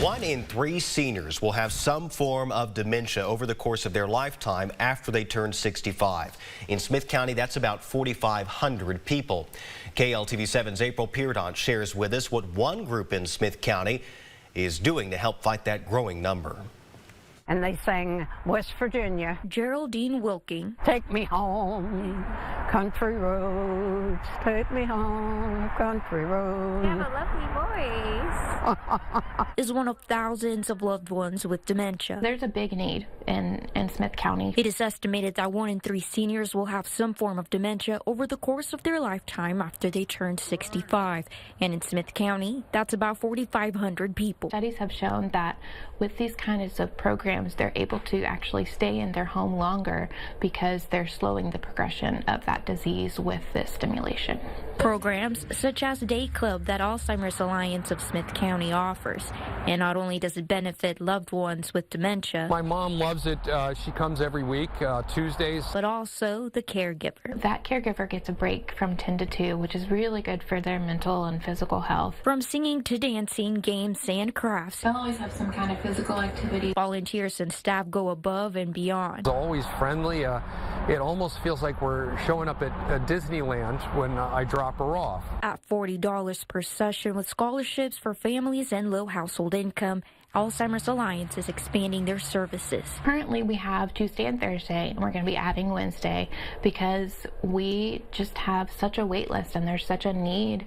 1 in 3 seniors will have some form of dementia over the course of their lifetime after they turn 65. In Smith County, that's about 4,500 people. KLTV7's April Peardon shares with us what one group in Smith County is doing to help fight that growing number. And they sang West Virginia. Geraldine Wilking. Take me home, country roads. Take me home, country roads. You have a lovely voice. Is one of thousands of loved ones with dementia. There's a big need in Smith County. It is estimated that 1 in 3 seniors will have some form of dementia over the course of their lifetime after they turn 65. And in Smith County, that's about 4,500 people. Studies have shown that with these kinds of programs, they're able to actually stay in their home longer because they're slowing the progression of that disease with this stimulation. Programs such as Day Club that Alzheimer's Alliance of Smith County offers. And not only does it benefit loved ones with dementia, my mom loves it. She comes every week, Tuesdays. But also the caregiver. That caregiver gets a break from 10 to 2, which is really good for their mental and physical health. From singing to dancing, games, and crafts, They'll always have some kind of physical activity. volunteers and staff go above and beyond. It's always friendly. It almost feels like we're showing up at Disneyland when I drop her off. At $40 per session with scholarships for families and low household income, Alzheimer's Alliance is expanding their services. Currently, we have Tuesday and Thursday, and we're going to be adding Wednesday because we just have such a wait list and there's such a need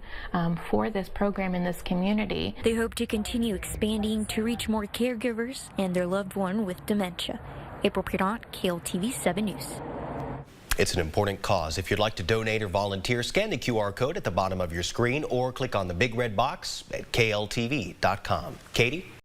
for this program in this community. They hope to continue expanding to reach more caregivers and their loved one with dementia. April Peardon, KLTV7 News. It's an important cause. If you'd like to donate or volunteer, scan the QR code at the bottom of your screen or click on the big red box at kltv.com. Katie?